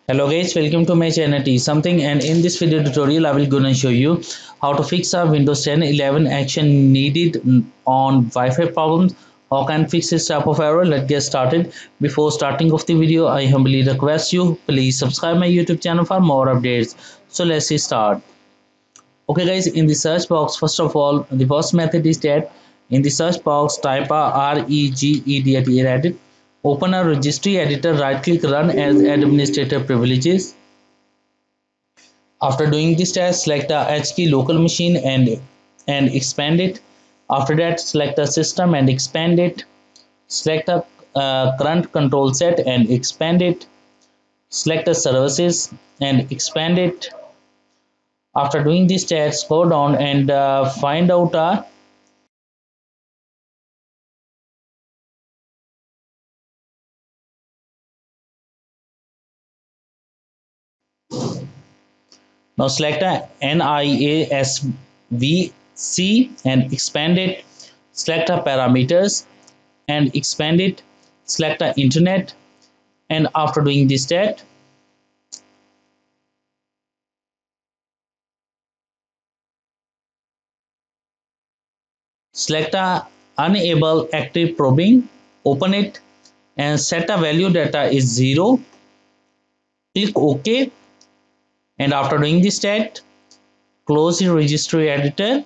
Hello guys, welcome to my channel T something, and in this video tutorial I will gonna show you how to fix a Windows 10 11 action needed on Wi-Fi problems. How can fix this type of error? Let's get started. Before starting of the video, I humbly request you please subscribe my YouTube channel for more updates. So let's start. Okay guys, in the search box, first of all, the first method is that in the search box type a reged, open a registry editor, right click run as administrator privileges. After doing this test, select the H key local machine and expand it. After that, select the system and expand it. Select the current control set and expand it. Select the services and expand it. After doing this test, go down and find out a now select a NIASVC and expand it. Select the parameters and expand it. Select the internet, and after doing this test, select a enable active probing, open it and set a value data is 0. Click OK, and after doing this test, close the registry editor.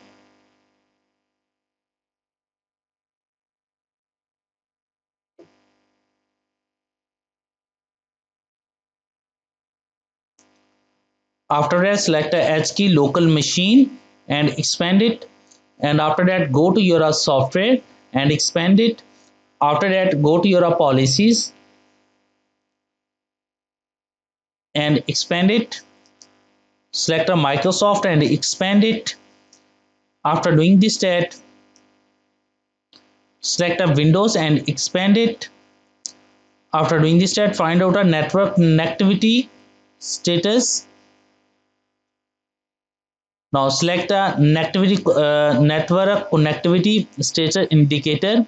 After that, select the H key local machine and expand it. And after that, go to your software and expand it. After that, go to your policies and expand it. Select a Microsoft and expand it. After doing this test, select a Windows and expand it. After doing this test, find out a network connectivity status. Now select a network connectivity status indicator.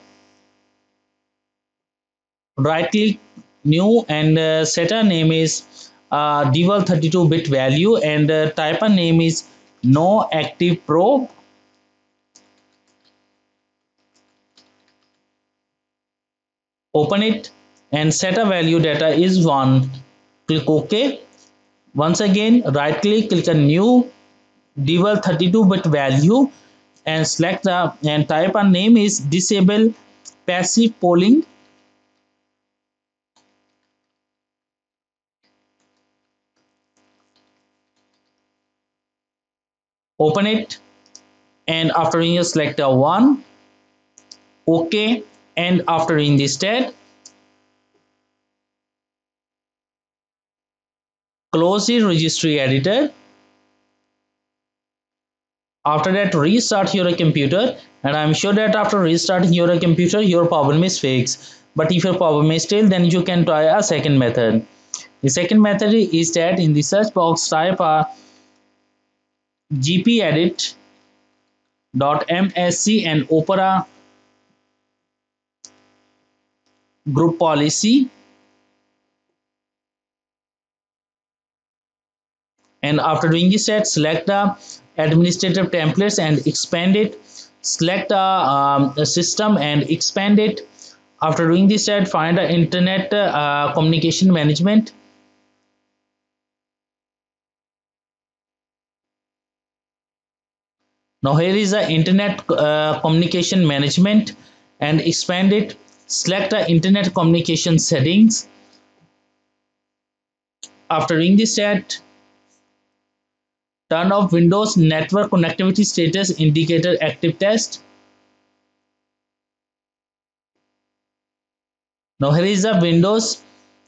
Right click new and set a name is default 32-bit value and type a name is no active probe. Open it and set a value data is 1. Click OK. Once again, right click, click a new default 32-bit value and select the and type a name is disable passive polling. Open it, and after you select a 1. OK, and after in this step, close the registry editor. After that, restart your computer, and I'm sure that after restarting your computer your problem is fixed. But if your problem is still, then you can try a second method. The second method is that in the search box type a gpedit.msc and open a group policy, and after doing this set, select the administrative templates and expand it. Select a system and expand it. After doing this set, find the internet communication management. Now here is the internet communication management and expand it. Select the internet communication settings. After doing this set, turn off Windows network connectivity status indicator active test. Now here is the Windows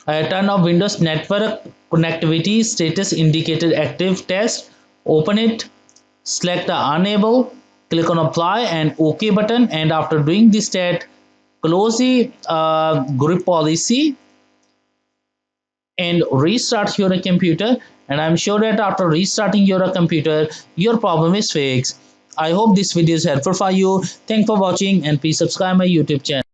turn off Windows network connectivity status indicator active test. Open it, select the enable, click on apply and OK button, and after doing this test, close the group policy and restart your computer, and I'm sure that after restarting your computer your problem is fixed. I hope this video is helpful for you. Thanks for watching and please subscribe my YouTube channel.